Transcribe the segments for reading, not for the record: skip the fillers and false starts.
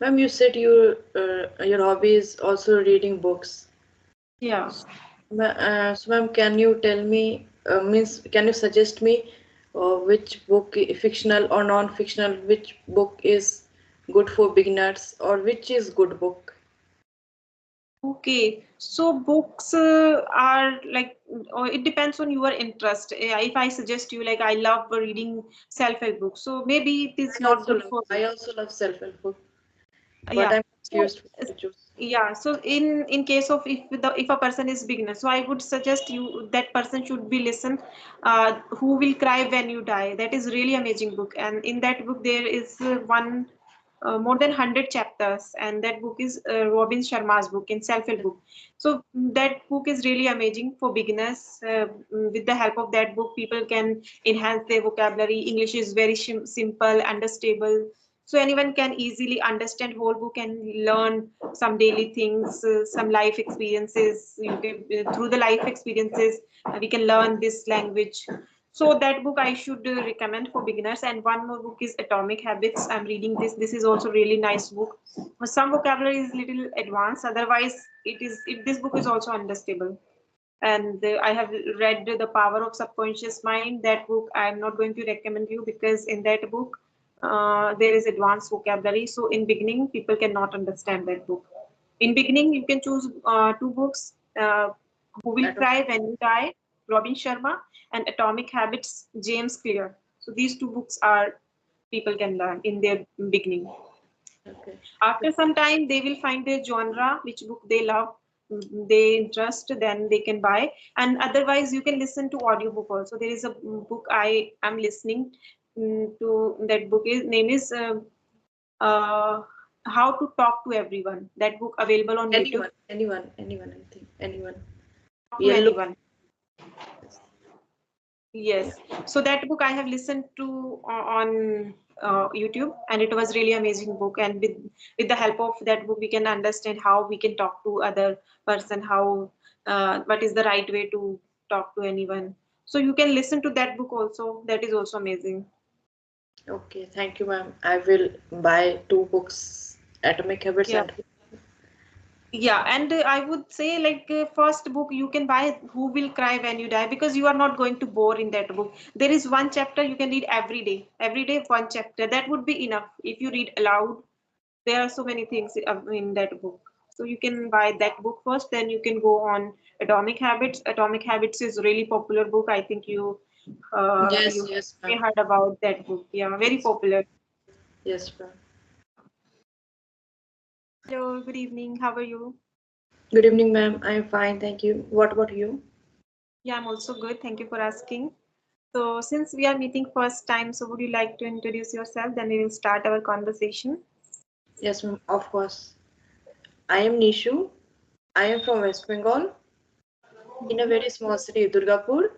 Ma'am, you said your hobby is also reading books. Yeah. So, ma'am, can you tell me, can you suggest me which book, fictional or non-fictional, which book is good for beginners or which is good book? Okay, so books are like it depends on your interest. If I suggest you, like I love reading self-help books, so maybe it is not good for you. I also love self-help book, but Yeah. I'm So confused what to choose. yeah, so in case of if a person is beginner, so I would suggest you that person should be listen Who Will Cry When You Die. That is really amazing book, and in that book there is one more than 100 chapters, and that book is Robin Sharma's book in self-help book. So that book is really amazing for beginners. With the help of that book, people can enhance their vocabulary. English is very simple, understandable, so anyone can easily understand whole book and learn some daily things, some life experiences. You can, through the life experiences, we can learn this language. So that book I should recommend for beginners. And one more book is Atomic Habits. I'm reading this. This is also really nice book. Some vocabulary is little advanced. Otherwise, this book is also understandable. And I have read The Power of Subconscious Mind. That book I'm not going to recommend you, because in that book there is advanced vocabulary, so in beginning people cannot understand that book. In beginning you can choose two books, Who Will At Cry When You Die, Robin Sharma, and Atomic Habits, James Clear. So these two books are people can learn in their beginning. okay. After some time they will find their genre, which book they love, they interest, then they can buy. And otherwise you can listen to audiobook also. There is a book I am listening to. That book is name is uh, How to Talk to Everyone. That book available on YouTube. Anyone, I think anyone. Talk to Yellow. anyone. Yes. Yeah. Yes. So that book I have listened to on YouTube, and it was really amazing book. And with the help of that book, we can understand how we can talk to other person, how what is the right way to talk to anyone. So you can listen to that book also. That is also amazing. Okay, thank you, ma'am. I will buy two books, Atomic Habits Yeah. and Yeah, and I would say like first book you can buy Who Will Cry When You Die, because you are not going to bore in that book. There is one chapter you can read every day one chapter. That would be enough if you read aloud. There are so many things in that book. So you can buy that book first, then you can go on Atomic Habits. Atomic Habits is really popular book. I think yes, you yes, may ma'am. heard about that book. Yeah, very Yes, popular. yes, ma'am. Hello, good evening. How are you? Good evening, ma'am. I'm fine, thank you. What about you? Yeah, I'm also good. Thank you for asking. So, since we are meeting first time, so would you like to introduce yourself? Then we will start our conversation. Yes, ma'am, of course. I am Nishu. I am from West Bengal, in a very small city, Durgapur.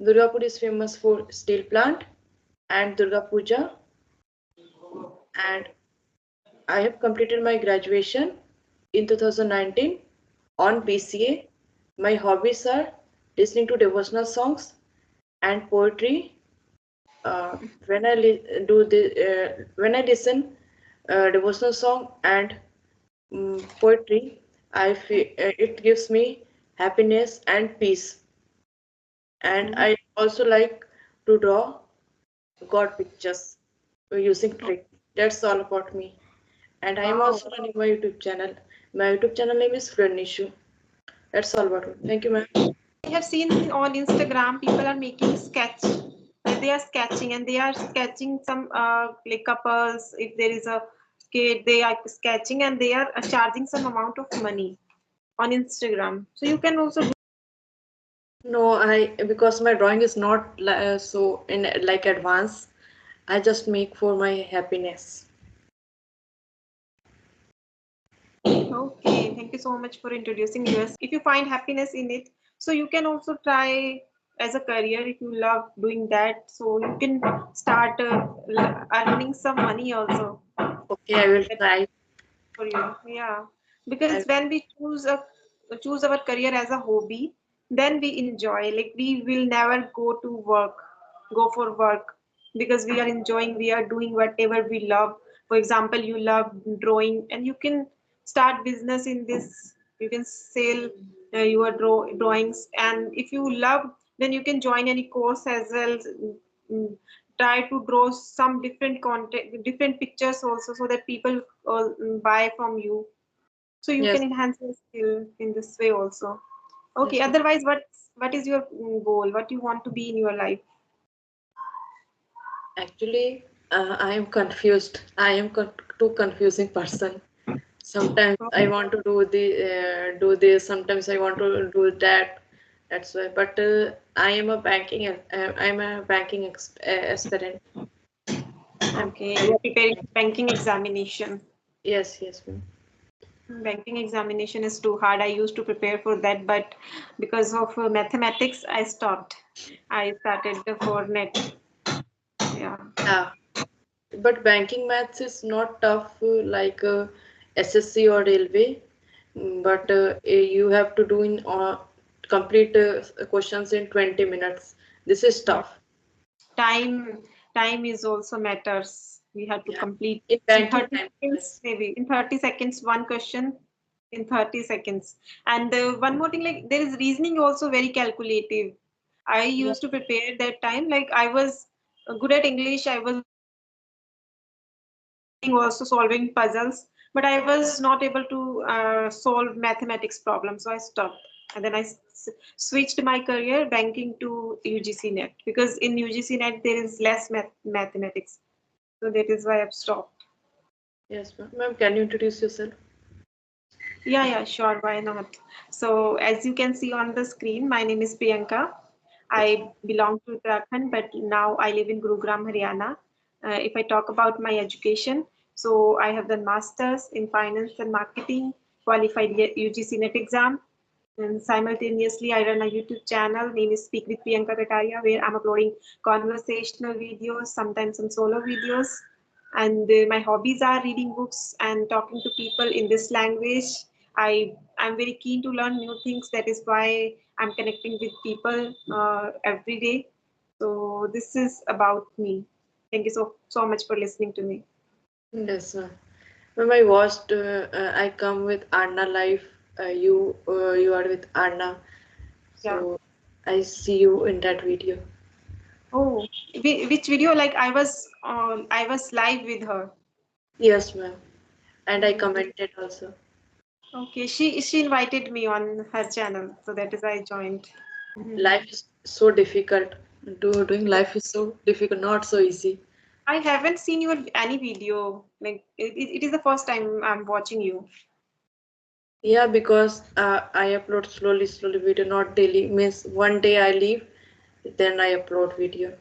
Durgapur is famous for steel plant and Durga Puja, and I have completed my graduation in 2019 on BCA. My hobbies are listening to devotional songs and poetry. Uh, when I listen devotional song and poetry, I feel it gives me happiness and peace. And Mhm. I also like to draw God pictures using trick. That's all about me. And I am Wow. also running my YouTube channel. My YouTube channel name is Friend Issue. That's all about me. Thank you, ma'am. I have seen on Instagram people are making sketch. They are sketching and they are sketching some like couples. If there is a kid, they are sketching and they are charging some amount of money on Instagram. So you can also do. No, I because my drawing is not so in like advance. I just make for my happiness. Okay, thank you so much for introducing yours. If you find happiness in it, so you can also try as a career if you love doing that. So you can start earning some money also. Okay, I will That's try. for you. Yeah, because I, when we choose our career as a hobby, then we enjoy. Like we will never go for work, because we are enjoying. We are doing whatever we love For example, you love drawing and you can start business in this. You can sell your drawings, and if you love, then you can join any course as well. Mm, Try to draw some different content, different pictures also, so that people buy from you. So you can Yes, enhance your skill in this way also. Okay, yes, ma'am. otherwise, what is your goal? What you want to be in your life? Actually, I am confused. I am too confusing person. Sometimes I want to do this. Sometimes I want to do that. That's why. But I am a I'm a banking aspirant. I'm Okay, you are preparing for banking examination. yes, yes, ma'am. Banking examination is too hard. I used to prepare for that, but because of mathematics, I stopped. I started for net. Yeah. Yeah, but banking maths is not tough like SSC or railway. But you have to do in complete questions in 20 minutes. This is Yeah. tough. Time time is also matters. We have to Yeah, complete in in banking 30 time. seconds, Yes. maybe in 30 seconds, one question in 30 seconds. And one more thing, like there is reasoning also very calculative. I Yeah. used to prepare that time, like I was good at English, I was reading, also solving puzzles, but I was not able to solve mathematics problems, so I stopped. And then I switched my career banking to UGC net, because in UGC net there is less mathematics, so that is why I've stopped. Yes, ma'am. Ma'am, can you introduce yourself? Yeah, yeah, sure, why not? So as you can see on the screen, my name is Priyanka. Yes. I belong to Uttarakhand, but now I live in Gurugram, Haryana. If I talk about my education, so I have done masters in finance and marketing, qualified UGC net exam, and simultaneously I run a YouTube channel. Name is Speak with Priyanka Katariya, where I'm uploading conversational videos, sometimes some solo videos. And my hobbies are reading books and talking to people in this language. I'm very keen to learn new things. That is why I'm connecting with people every day. So this is about me. Thank you so much for listening to me. Yes, ma'am. Ma'am, I watched. I come with Anna live. You are with Anna. Yeah. So I see you in that video. Oh, which video? Like I was live with her. Yes, ma'am. And I Hmm. commented also. Okay, she invited me on her channel, so that is why I joined. Life is so difficult. Doing life is so difficult, not so easy. I haven't seen your any video. Like it is the first time I'm watching you. Yeah, because I upload slowly video, not daily. Means one day I leave, then I upload video.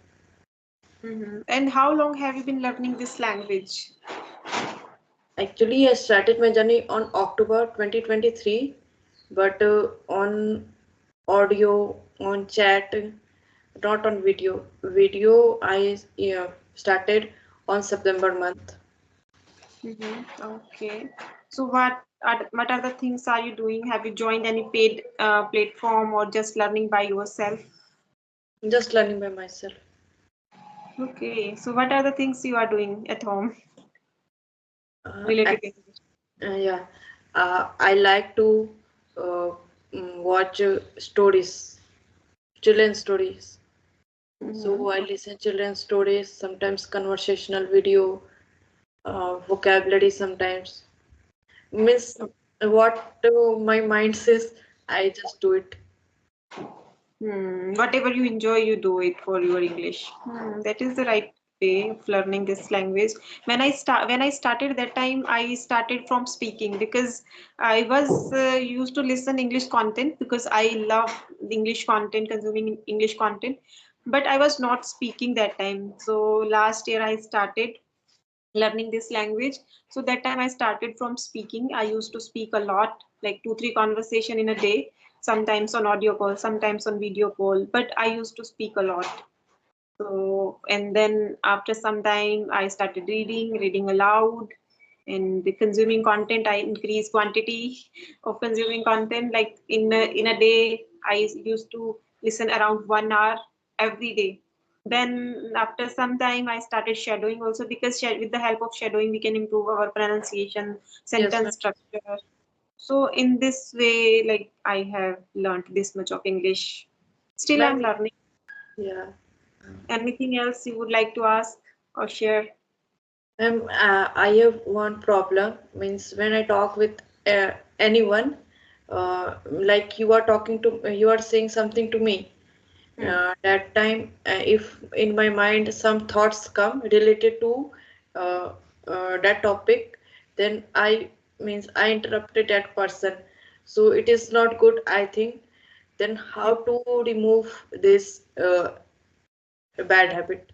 And how long have you been learning this language? Actually, I started my journey on October 2023, but on audio, on chat, not on video. Video I started on September month. Okay. So what are the things are you doing? Have you joined any paid platform or just learning by yourself? Just learning by myself. Okay. So what are the things you are doing at home Uh, related to ac- English? yeah, I like to uh, watch stories, children's stories. Mm-hmm. So I listen children's stories, sometimes conversational video, vocabulary sometimes. Miss what my mind says, I just do it. Whatever you enjoy, you do it for your English. That is the right way of learning this language. When I started that time, I started from speaking, because I was used to listen English content, because I love English content, consuming English content, but I was not speaking that time. So last year I started learning this language. So that time I started from speaking. I used to speak a lot, like 2 3 conversation in a day, sometimes on audio call, sometimes on video call, but I used to speak a lot. So and then after some time I started reading aloud, and the consuming content, I increased quantity of consuming content. Like in a day I used to listen around 1 hour every day. Then after some time I started shadowing also, because with the help of shadowing we can improve our pronunciation, Yes, ma'am. sentence structure. So in this way, like, I have learned this much of English. Still I'm Ma'am, learning. yeah. Anything else you would like to ask or share? I have one problem. Means when I talk with anyone, like you are talking to, you are saying something to me. Hmm. That time, if in my mind some thoughts come related to uh, that topic, then I interrupted that person. So it is not good, I think. Then how to remove this bad habit?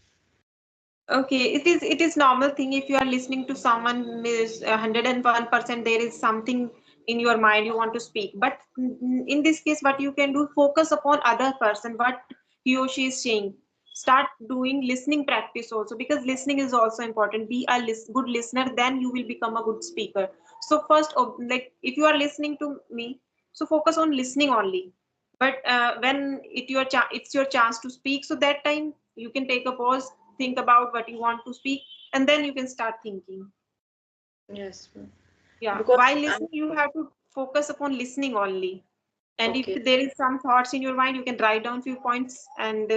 Okay, it is normal thing. If you are listening to someone is 101%, there is something in your mind you want to speak. But in this case, what you can do, focus upon other person, what he or she is saying. Start doing listening practice also, because listening is also important. Be a good listener, then you will become a good speaker. So first, like, if you are listening to me, so focus on listening only. But when it's your chance to speak, so that time you can take a pause, think about what you want to speak, and then you can start thinking. Yes, ma'am. Yeah, Because while listening you have to focus upon listening only. And if okay, there is some thoughts in your mind, you can write down few points, and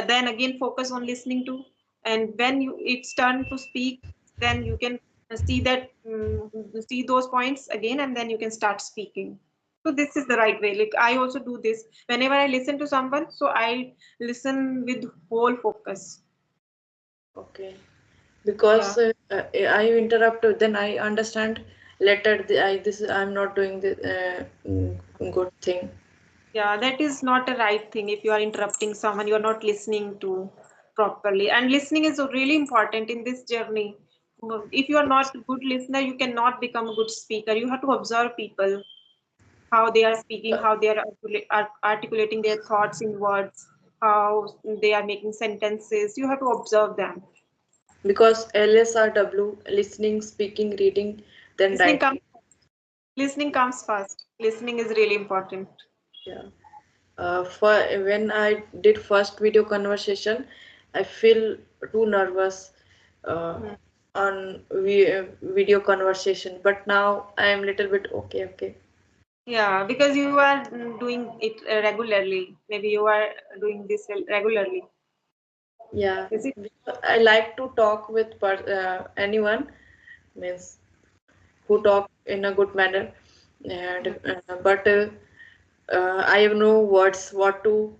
then again focus on listening to. And when it's turn to speak, then you can see that see those points again, and then you can start speaking. So this is the right way. Like, I also do this whenever I listen to someone, so I listen with whole focus. okay. Because Yeah. I interrupt, then I understand later. I'm not doing the good thing. Yeah, that is not a right thing. If you are interrupting someone, you are not listening to properly. And listening is really important in this journey. If you are not a good listener, you cannot become a good speaker. You have to observe people, how they are speaking, Uh, how they are articulating their thoughts in words, how they are making sentences. You have to observe them. because LSRW, listening, speaking, reading, then Listening writing. comes listening comes first. Listening is really important. Yeah. For when I did first video conversation, I feel too nervous uh, Hmm. on video conversation. But now I am little bit okay. Okay. Yeah, because you are doing it regularly. Maybe you are doing this regularly. Yeah. Is it? I like to talk with anyone, means who talk in a good manner, and but I have no words what to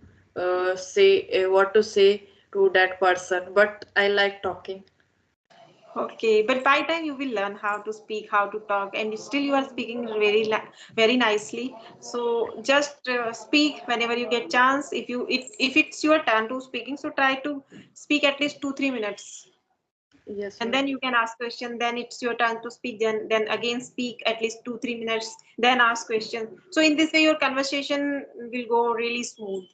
say to that person, but I like talking. Okay, but by time you will learn how to speak, how to talk, and still you are speaking very nicely. So just speak whenever you get chance. If it's your turn to speaking, so try to speak at least 2-3 minutes, Yes, and ma'am. then you can ask question. Then it's your turn to speak. Then again speak at least 2-3 minutes. Then ask question. So in this way, your conversation will go really smooth.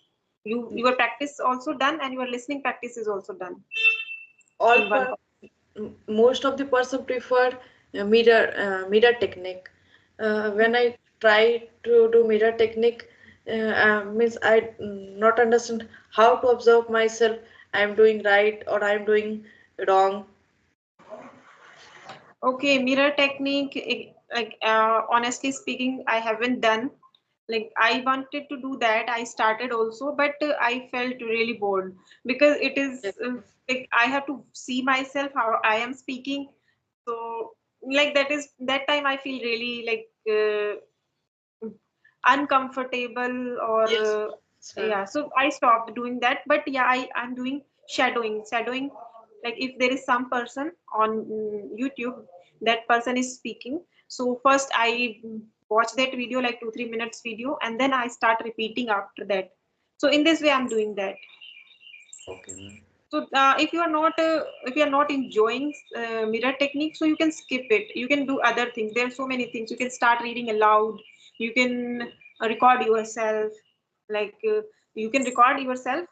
Your practice also done, and your listening practice is also done All in one. most of the person prefer mirror technique. When I try to do mirror technique, means I not understand how to observe myself. I am doing right or I am doing wrong. Okay, mirror technique, like, honestly speaking, I haven't done. Like, I wanted to do that. I started also, but I felt really bored, because it is like I have to see myself how I am speaking. So, like, that time I feel really like uncomfortable, or Yes, yes, ma'am. yeah, so I stopped doing that. But yeah, I'm doing shadowing. Like, if there is some person on YouTube, that person is speaking, so first I watch that video, like 2-3 minutes video, and then I start repeating after that. So in this way I'm doing that. Okay, ma'am. So if you are not enjoying mirror technique, so you can skip it. You can do other things. There are so many things. You can start reading aloud. You can record yourself. Like, you can record yourself,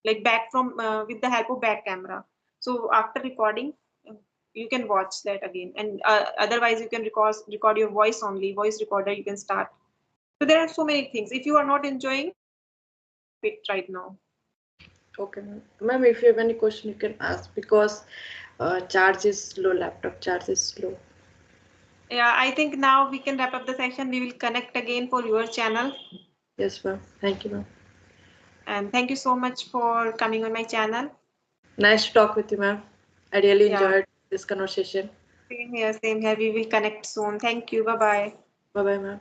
like, back from with the help of back camera. So after recording, you can watch that again. And otherwise, you can record your voice only. Voice recorder. You can start. So there are so many things. If you are not enjoying, so you can stop it right now. Okay, ma'am. Ma'am, if you have any question, you can ask because charge is slow. Laptop charge is slow. Yeah, I think now we can wrap up the session. We will connect again for your channel. Yes, ma'am. Thank you, ma'am. And thank you so much for coming on my channel. Nice to talk with you, ma'am. I really Yeah, enjoyed this conversation. same here, same here. We will connect soon. Thank you. Bye bye. Bye bye, ma'am.